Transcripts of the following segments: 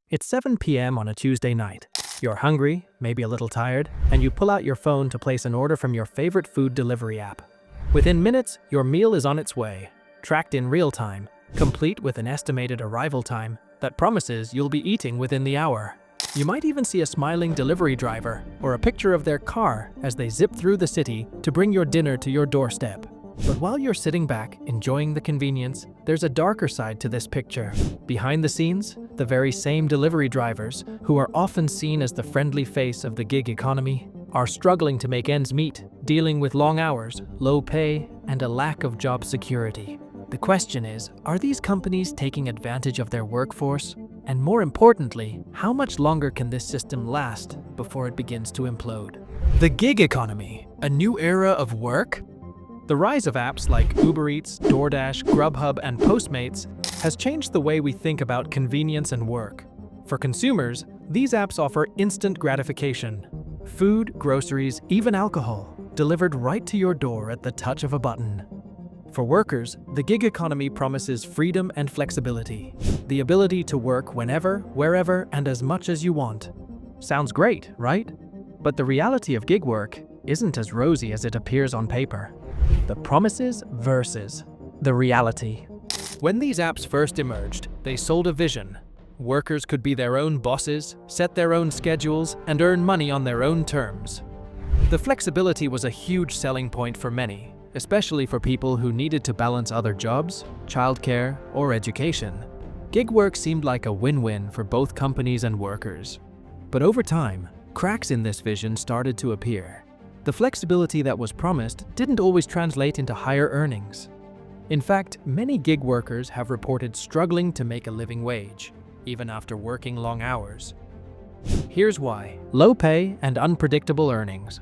It's 7 p.m. on a Tuesday night. You're hungry, maybe a little tired, and you pull out your phone to place an order from your favorite food delivery app. Within minutes, your meal is on its way, tracked in real time, complete with an estimated arrival time that promises you'll be eating within the hour. You might even see a smiling delivery driver or a picture of their car as they zip through the city to bring your dinner to your doorstep. But while you're sitting back, enjoying the convenience, there's a darker side to this picture. Behind the scenes, the very same delivery drivers, who are often seen as the friendly face of the gig economy, are struggling to make ends meet, dealing with long hours, low pay, and a lack of job security. The question is, are these companies taking advantage of their workforce? And more importantly, how much longer can this system last before it begins to implode? The gig economy, a new era of work? The rise of apps like Uber Eats, DoorDash, Grubhub, and Postmates has changed the way we think about convenience and work. For consumers, these apps offer instant gratification. Food, groceries, even alcohol, delivered right to your door at the touch of a button. For workers, the gig economy promises freedom and flexibility. The ability to work whenever, wherever, and as much as you want. Sounds great, right? But the reality of gig work isn't as rosy as it appears on paper. The promises versus the reality. When these apps first emerged, they sold a vision. Workers could be their own bosses, set their own schedules, and earn money on their own terms. The flexibility was a huge selling point for many, especially for people who needed to balance other jobs, childcare, or education. Gig work seemed like a win-win for both companies and workers. But over time, cracks in this vision started to appear. The flexibility that was promised didn't always translate into higher earnings. In fact, many gig workers have reported struggling to make a living wage, even after working long hours. Here's why: low pay and unpredictable earnings.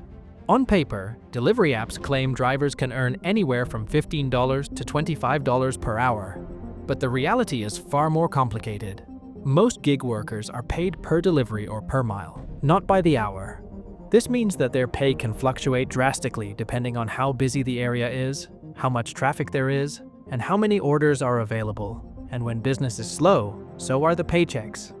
On paper, delivery apps claim drivers can earn anywhere from $15 to $25 per hour. But the reality is far more complicated. Most gig workers are paid per delivery or per mile, not by the hour. This means that their pay can fluctuate drastically depending on how busy the area is, how much traffic there is, and how many orders are available. And when business is slow, so are the paychecks.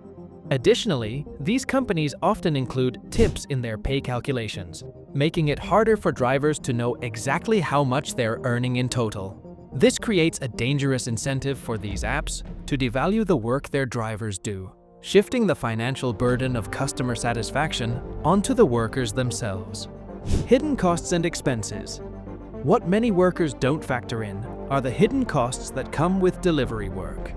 Additionally, these companies often include tips in their pay calculations, making it harder for drivers to know exactly how much they're earning in total. This creates a dangerous incentive for these apps to devalue the work their drivers do, shifting the financial burden of customer satisfaction onto the workers themselves. Hidden costs and expenses. What many workers don't factor in are the hidden costs that come with delivery work.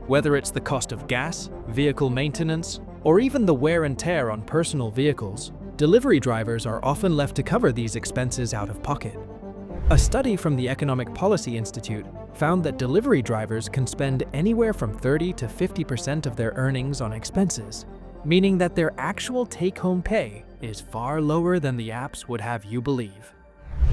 Whether it's the cost of gas, vehicle maintenance, or even the wear and tear on personal vehicles, delivery drivers are often left to cover these expenses out of pocket. A study from the Economic Policy Institute found that delivery drivers can spend anywhere from 30 to 50% of their earnings on expenses, meaning that their actual take-home pay is far lower than the apps would have you believe.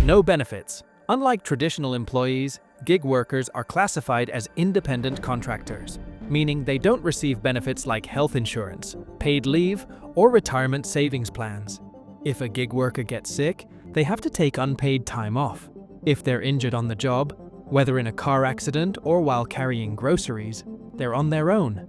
No benefits. Unlike traditional employees, gig workers are classified as independent contractors, meaning they don't receive benefits like health insurance, paid leave, or retirement savings plans. If a gig worker gets sick, they have to take unpaid time off. If they're injured on the job, whether in a car accident or while carrying groceries, they're on their own.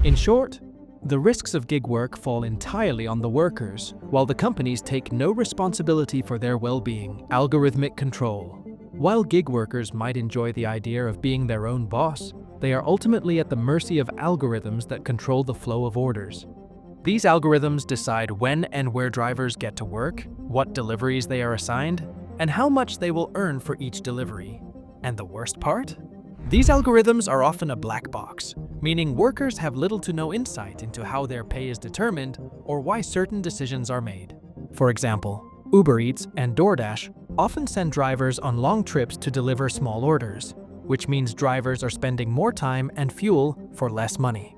In short, the risks of gig work fall entirely on the workers, while the companies take no responsibility for their well-being. Algorithmic control. While gig workers might enjoy the idea of being their own boss, they are ultimately at the mercy of algorithms that control the flow of orders. These algorithms decide when and where drivers get to work, what deliveries they are assigned, and how much they will earn for each delivery. And the worst part? These algorithms are often a black box, meaning workers have little to no insight into how their pay is determined or why certain decisions are made. For example, Uber Eats and DoorDash often send drivers on long trips to deliver small orders, which means drivers are spending more time and fuel for less money.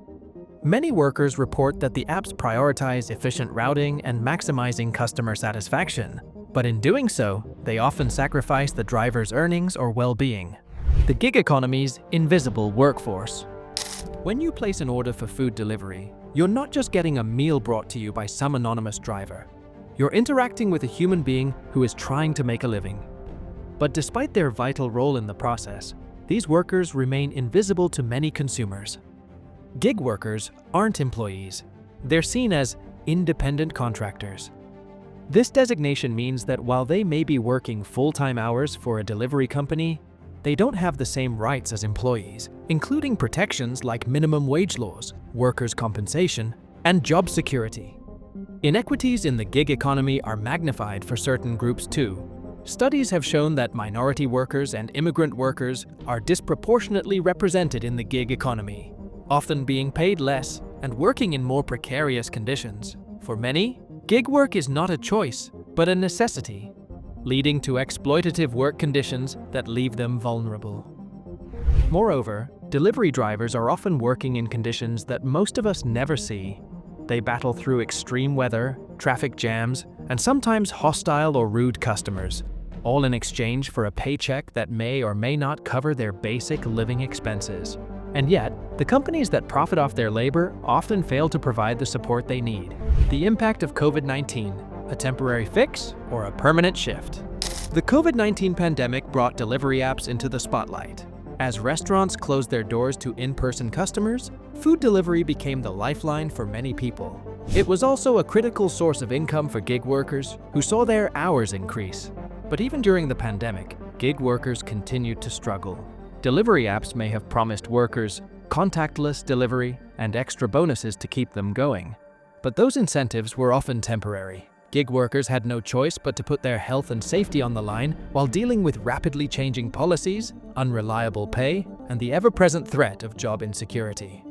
Many workers report that the apps prioritize efficient routing and maximizing customer satisfaction, but in doing so, they often sacrifice the driver's earnings or well-being. The gig economy's invisible workforce. When you place an order for food delivery, you're not just getting a meal brought to you by some anonymous driver. You're interacting with a human being who is trying to make a living. But despite their vital role in the process, these workers remain invisible to many consumers. Gig workers aren't employees. They're seen as independent contractors. This designation means that while they may be working full-time hours for a delivery company, they don't have the same rights as employees, including protections like minimum wage laws, workers' compensation, and job security. Inequities in the gig economy are magnified for certain groups too. Studies have shown that minority workers and immigrant workers are disproportionately represented in the gig economy, often being paid less and working in more precarious conditions. For many, gig work is not a choice, but a necessity, leading to exploitative work conditions that leave them vulnerable. Moreover, delivery drivers are often working in conditions that most of us never see. They battle through extreme weather, traffic jams, and sometimes hostile or rude customers, all in exchange for a paycheck that may or may not cover their basic living expenses. And yet, the companies that profit off their labor often fail to provide the support they need. The impact of COVID-19, a temporary fix or a permanent shift? The COVID-19 pandemic brought delivery apps into the spotlight. As restaurants closed their doors to in-person customers, food delivery became the lifeline for many people. It was also a critical source of income for gig workers who saw their hours increase. But even during the pandemic, gig workers continued to struggle. Delivery apps may have promised workers contactless delivery and extra bonuses to keep them going. But those incentives were often temporary. Gig workers had no choice but to put their health and safety on the line while dealing with rapidly changing policies, unreliable pay, and the ever-present threat of job insecurity.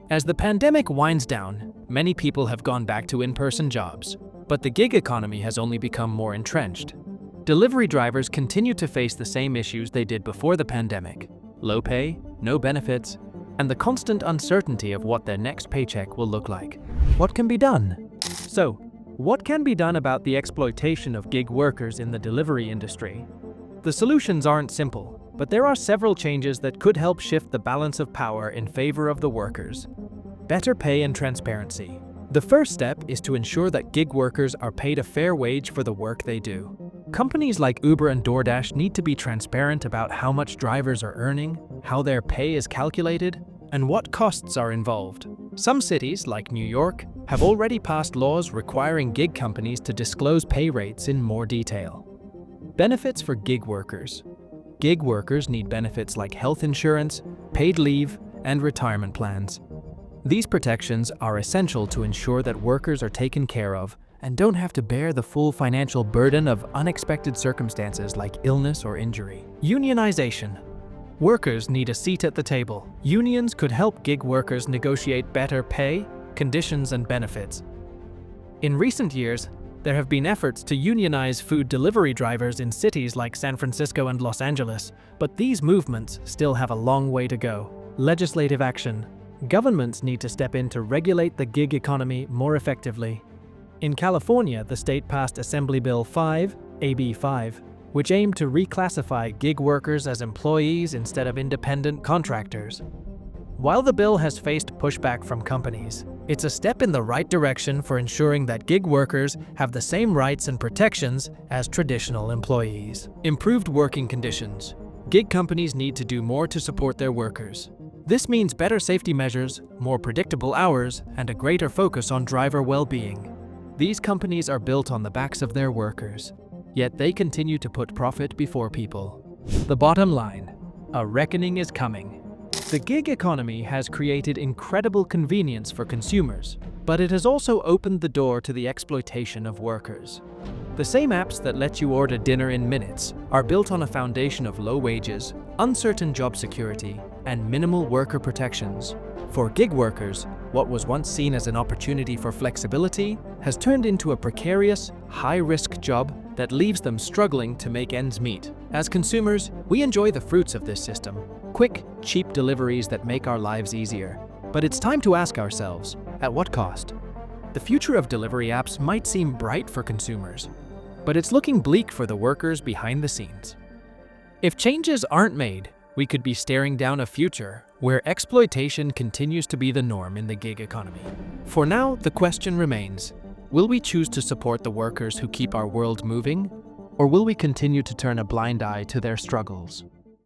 As the pandemic winds down, many people have gone back to in-person jobs, but the gig economy has only become more entrenched. Delivery drivers continue to face the same issues they did before the pandemic: low pay, no benefits, and the constant uncertainty of what their next paycheck will look like. What can be done? So, what can be done about the exploitation of gig workers in the delivery industry? The solutions aren't simple, but there are several changes that could help shift the balance of power in favor of the workers. Better pay and transparency. The first step is to ensure that gig workers are paid a fair wage for the work they do. Companies like Uber and DoorDash need to be transparent about how much drivers are earning, how their pay is calculated, and what costs are involved. Some cities, like New York, have already passed laws requiring gig companies to disclose pay rates in more detail. Benefits for gig workers. Gig workers need benefits like health insurance, paid leave, and retirement plans. These protections are essential to ensure that workers are taken care of and don't have to bear the full financial burden of unexpected circumstances like illness or injury. Unionization. Workers need a seat at the table. Unions could help gig workers negotiate better pay, conditions, and benefits. In recent years, there have been efforts to unionize food delivery drivers in cities like San Francisco and Los Angeles, but these movements still have a long way to go. Legislative action. Governments need to step in to regulate the gig economy more effectively. In California, the state passed Assembly Bill 5, AB 5, which aimed to reclassify gig workers as employees instead of independent contractors. While the bill has faced pushback from companies, it's a step in the right direction for ensuring that gig workers have the same rights and protections as traditional employees. Improved working conditions. Gig companies need to do more to support their workers. This means better safety measures, more predictable hours, and a greater focus on driver well-being. These companies are built on the backs of their workers, yet they continue to put profit before people. The bottom line: a reckoning is coming. The gig economy has created incredible convenience for consumers, but it has also opened the door to the exploitation of workers. The same apps that let you order dinner in minutes are built on a foundation of low wages, uncertain job security, and minimal worker protections. For gig workers, what was once seen as an opportunity for flexibility has turned into a precarious, high-risk job that leaves them struggling to make ends meet. As consumers, we enjoy the fruits of this system: quick, cheap deliveries that make our lives easier. But it's time to ask ourselves, at what cost? The future of delivery apps might seem bright for consumers, but it's looking bleak for the workers behind the scenes. If changes aren't made, we could be staring down a future where exploitation continues to be the norm in the gig economy. For now, the question remains: will we choose to support the workers who keep our world moving, or will we continue to turn a blind eye to their struggles?